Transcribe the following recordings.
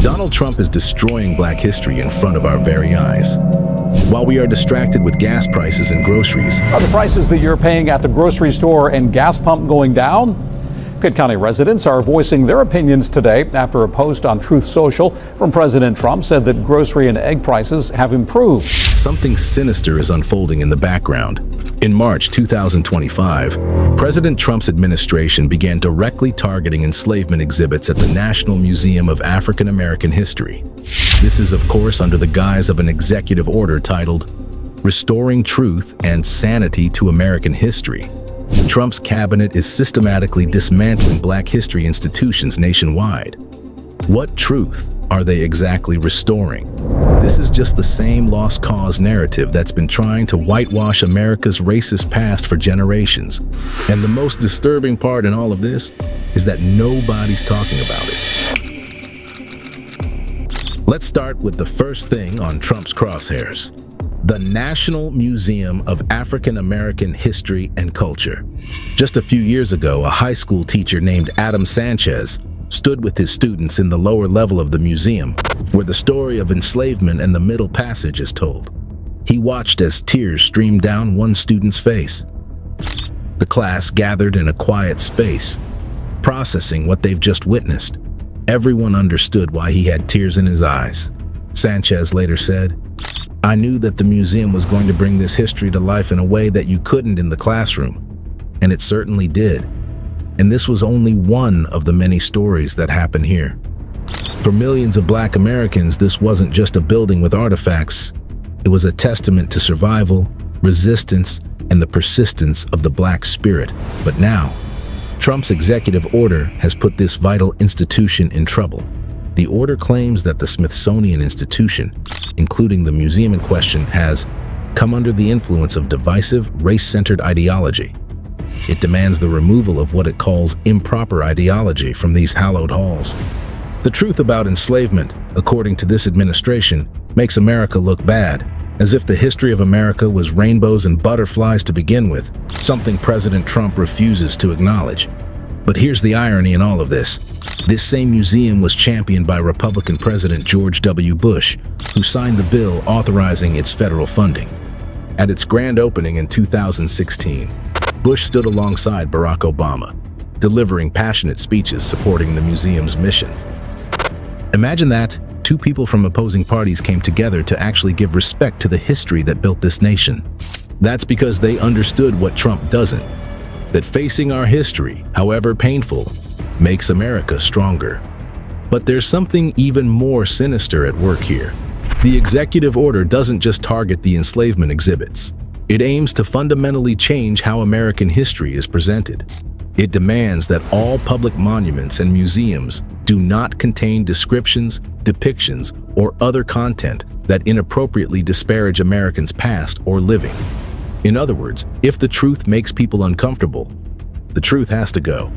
Donald Trump is destroying Black history in front of our very eyes. While we are distracted with gas prices and groceries, are the prices that you're paying at the grocery store and gas pump going down? Pitt County residents are voicing their opinions today after a post on Truth Social from President Trump said that grocery and egg prices have improved. Something sinister is unfolding in the background. In March 2025, President Trump's administration began directly targeting enslavement exhibits at the National Museum of African American History. This is, of course, under the guise of an executive order titled Restoring Truth and Sanity to American History. Trump's cabinet is systematically dismantling Black history institutions nationwide. What truth are they exactly restoring? This is just the same lost cause narrative that's been trying to whitewash America's racist past for generations. And the most disturbing part in all of this is that nobody's talking about it. Let's start with the first thing on Trump's crosshairs: the National Museum of African American History and Culture. Just a few years ago, a high school teacher named Adam Sanchez stood with his students in the lower level of the museum, where the story of enslavement and the Middle Passage is told. He watched as tears streamed down one student's face. The class gathered in a quiet space, processing what they've just witnessed. Everyone understood why he had tears in his eyes. Sanchez later said, "I knew that the museum was going to bring this history to life in a way that you couldn't in the classroom, and it certainly did. And this was only one of the many stories that happen here. For millions of Black Americans, this wasn't just a building with artifacts. It was a testament to survival, resistance, and the persistence of the Black spirit. But now, Trump's executive order has put this vital institution in trouble. The order claims that the Smithsonian Institution, including the museum in question, has come under the influence of divisive, race-centered ideology. It demands the removal of what it calls improper ideology from these hallowed halls. The truth about enslavement, according to this administration, makes America look bad, as if the history of America was rainbows and butterflies to begin with, something President Trump refuses to acknowledge. But here's the irony in all of this. This same museum was championed by Republican President George W. Bush, who signed the bill authorizing its federal funding. At its grand opening in 2016, Bush stood alongside Barack Obama, delivering passionate speeches supporting the museum's mission. Imagine that, two people from opposing parties came together to actually give respect to the history that built this nation. That's because they understood what Trump doesn't, that facing our history, however painful, makes America stronger. But there's something even more sinister at work here. The executive order doesn't just target the enslavement exhibits. It aims to fundamentally change how American history is presented. It demands that all public monuments and museums do not contain descriptions, depictions, or other content that inappropriately disparage Americans' past or living. In other words, if the truth makes people uncomfortable, the truth has to go.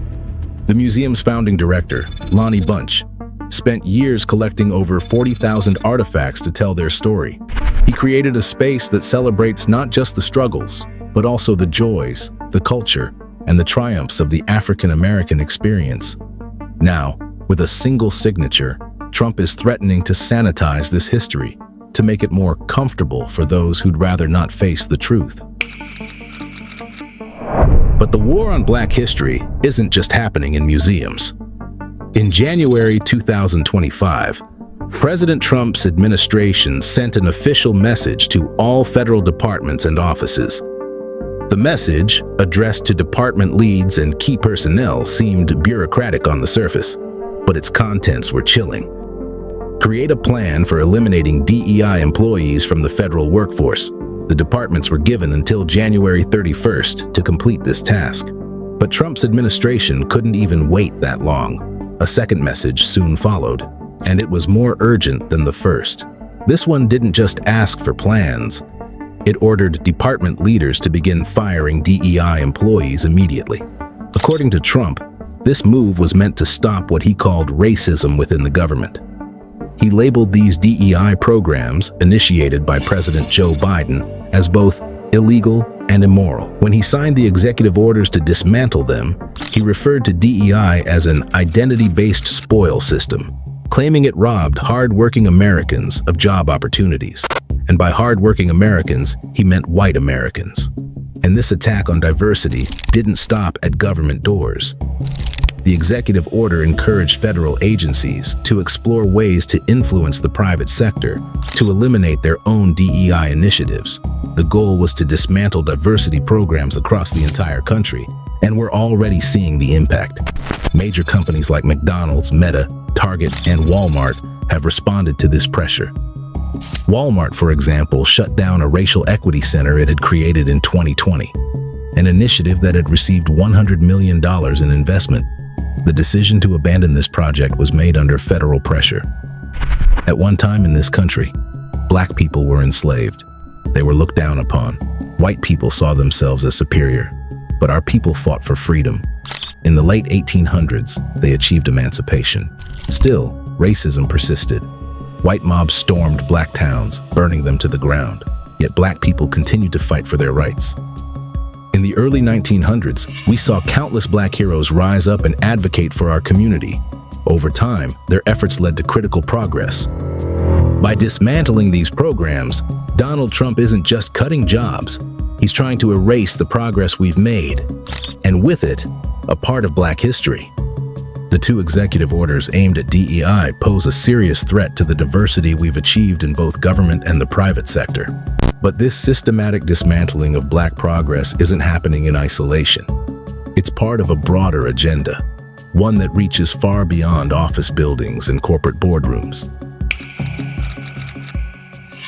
The museum's founding director, Lonnie Bunch, spent years collecting over 40,000 artifacts to tell their story. He created a space that celebrates not just the struggles, but also the joys, the culture, and the triumphs of the African American experience. Now, with a single signature, Trump is threatening to sanitize this history, to make it more comfortable for those who'd rather not face the truth. But the war on Black history isn't just happening in museums. In January 2025, President Trump's administration sent an official message to all federal departments and offices. The message, addressed to department leads and key personnel, seemed bureaucratic on the surface, but its contents were chilling. Create a plan for eliminating DEI employees from the federal workforce. The departments were given until January 31st to complete this task. But Trump's administration couldn't even wait that long. A second message soon followed, and it was more urgent than the first. This one didn't just ask for plans. It ordered department leaders to begin firing DEI employees immediately. According to Trump, this move was meant to stop what he called racism within the government. He labeled these DEI programs, initiated by President Joe Biden, as both illegal and immoral. When he signed the executive orders to dismantle them, he referred to DEI as an identity-based spoil system, claiming it robbed hard-working Americans of job opportunities. And by hard-working Americans, he meant white Americans. And this attack on diversity didn't stop at government doors. The executive order encouraged federal agencies to explore ways to influence the private sector to eliminate their own DEI initiatives. The goal was to dismantle diversity programs across the entire country, and we're already seeing the impact. Major companies like McDonald's, Meta, Target, and Walmart have responded to this pressure. Walmart, for example, shut down a racial equity center it had created in 2020, an initiative that had received $100 million in investment. The decision to abandon this project was made under federal pressure. At one time in this country, black people were enslaved. They were looked down upon. White people saw themselves as superior, but our people fought for freedom. In the late 1800s, they achieved emancipation. Still, racism persisted. White mobs stormed black towns, burning them to the ground. Yet black people continued to fight for their rights. In the early 1900s, we saw countless black heroes rise up and advocate for our community. Over time, their efforts led to critical progress. By dismantling these programs, Donald Trump isn't just cutting jobs. He's trying to erase the progress we've made, and with it, a part of black history. The two executive orders aimed at DEI pose a serious threat to the diversity we've achieved in both government and the private sector. But this systematic dismantling of black progress isn't happening in isolation. It's part of a broader agenda, one that reaches far beyond office buildings and corporate boardrooms.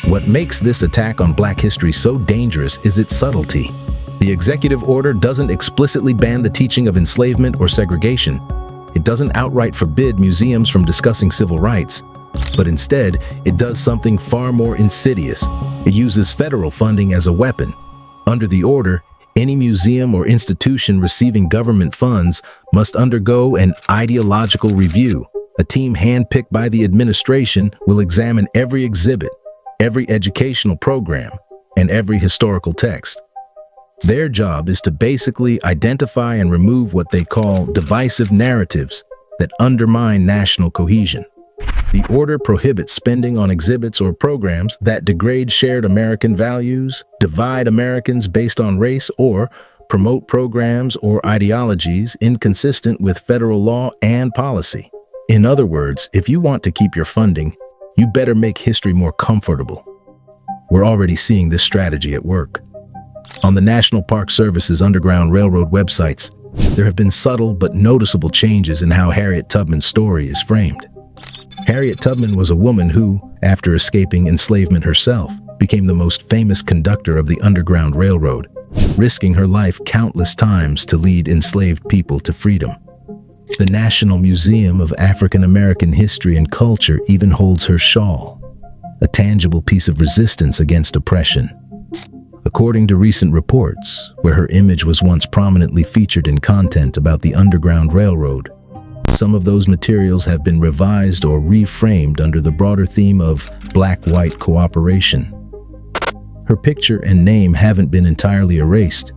What makes this attack on black history so dangerous is its subtlety. The executive order doesn't explicitly ban the teaching of enslavement or segregation. It doesn't outright forbid museums from discussing civil rights, but instead, it does something far more insidious. It uses federal funding as a weapon. Under the order, any museum or institution receiving government funds must undergo an ideological review. A team handpicked by the administration will examine every exhibit, every educational program, and every historical text. Their job is to basically identify and remove what they call divisive narratives that undermine national cohesion. The order prohibits spending on exhibits or programs that degrade shared American values, divide Americans based on race, or promote programs or ideologies inconsistent with federal law and policy. In other words, if you want to keep your funding, you better make history more comfortable. We're already seeing this strategy at work. On the National Park Service's Underground Railroad websites, there have been subtle but noticeable changes in how Harriet Tubman's story is framed. Harriet Tubman was a woman who, after escaping enslavement herself, became the most famous conductor of the Underground Railroad, risking her life countless times to lead enslaved people to freedom. The National Museum of African American History and Culture even holds her shawl, a tangible piece of resistance against oppression. According to recent reports, where her image was once prominently featured in content about the Underground Railroad, some of those materials have been revised or reframed under the broader theme of black-white cooperation. Her picture and name haven't been entirely erased,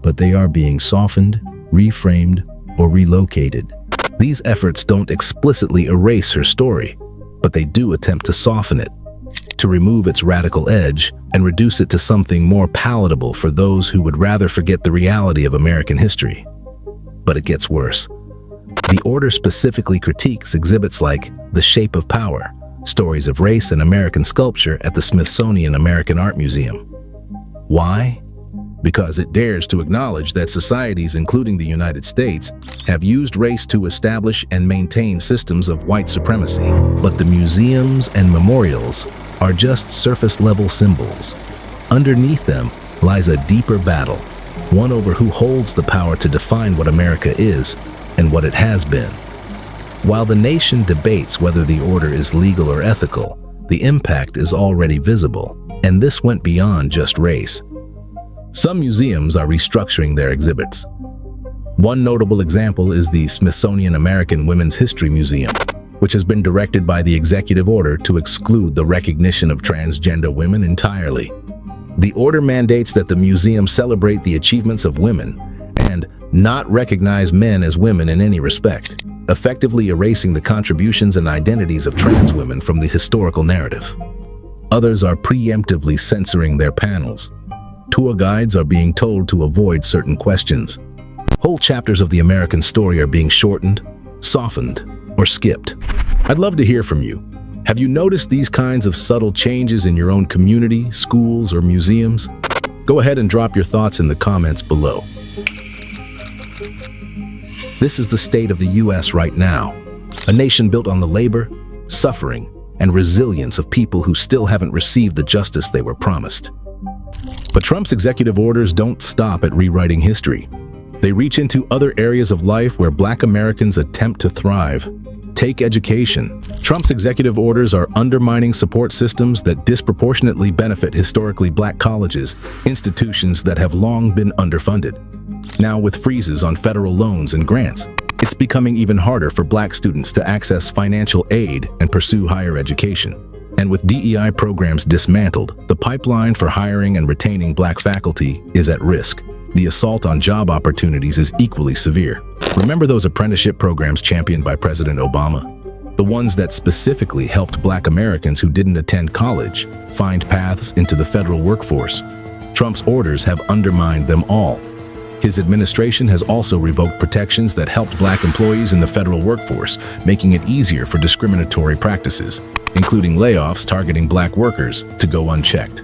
but they are being softened, reframed, or relocated. These efforts don't explicitly erase her story, but they do attempt to soften it, to remove its radical edge and reduce it to something more palatable for those who would rather forget the reality of American history. But it gets worse. The order specifically critiques exhibits like The Shape of Power, Stories of Race and American Sculpture at the Smithsonian American Art Museum. Why? Because it dares to acknowledge that societies, including the United States, have used race to establish and maintain systems of white supremacy. But the museums and memorials are just surface-level symbols. Underneath them lies a deeper battle, one over who holds the power to define what America is and what it has been. While the nation debates whether the order is legal or ethical, the impact is already visible, and this went beyond just race. Some museums are restructuring their exhibits. One notable example is the Smithsonian American Women's History Museum, which has been directed by the executive order to exclude the recognition of transgender women entirely. The order mandates that the museum celebrate the achievements of women and not recognize men as women in any respect. effectively erasing the contributions and identities of trans women from the historical narrative. Others are preemptively censoring their panels. Tour guides are being told to avoid certain questions. Whole chapters of the American story are being shortened, softened, or skipped. I'd love to hear from you. Have you noticed these kinds of subtle changes in your own community, schools, or museums? Go ahead and drop your thoughts in the comments below. This is the state of the U.S. right now, a nation built on the labor, suffering, and resilience of people who still haven't received the justice they were promised. But Trump's executive orders don't stop at rewriting history. They reach into other areas of life where Black Americans attempt to thrive. Take education. Trump's executive orders are undermining support systems that disproportionately benefit historically Black colleges, institutions that have long been underfunded. Now, with freezes on federal loans and grants, it's becoming even harder for Black students to access financial aid and pursue higher education. And with DEI programs dismantled, the pipeline for hiring and retaining Black faculty is at risk. The assault on job opportunities is equally severe. Remember those apprenticeship programs championed by President Obama? The ones that specifically helped Black Americans who didn't attend college find paths into the federal workforce. Trump's orders have undermined them all. His administration has also revoked protections that helped Black employees in the federal workforce, making it easier for discriminatory practices, including layoffs targeting Black workers, to go unchecked.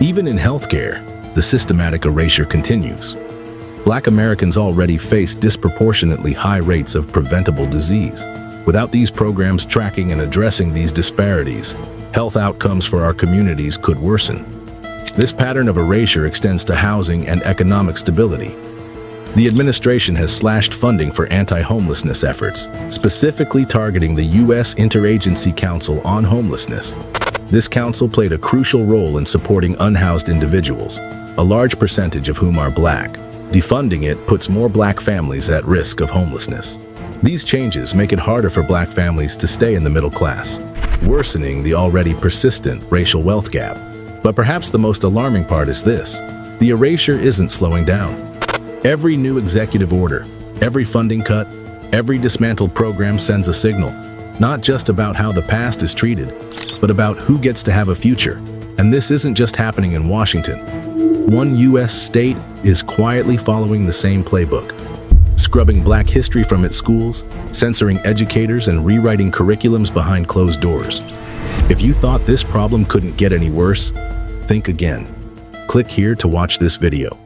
Even in healthcare, the systematic erasure continues. Black Americans already face disproportionately high rates of preventable disease. Without these programs tracking and addressing these disparities, health outcomes for our communities could worsen. This pattern of erasure extends to housing and economic stability. The administration has slashed funding for anti-homelessness efforts, specifically targeting the U.S. Interagency Council on Homelessness. This council played a crucial role in supporting unhoused individuals, a large percentage of whom are Black. Defunding it puts more Black families at risk of homelessness. These changes make it harder for Black families to stay in the middle class, worsening the already persistent racial wealth gap. But perhaps the most alarming part is this: the erasure isn't slowing down. Every new executive order, every funding cut, every dismantled program sends a signal, not just about how the past is treated, but about who gets to have a future. And this isn't just happening in Washington. One U.S. state is quietly following the same playbook, scrubbing Black history from its schools, censoring educators, and rewriting curriculums behind closed doors. If you thought this problem couldn't get any worse, think again. Click here to watch this video.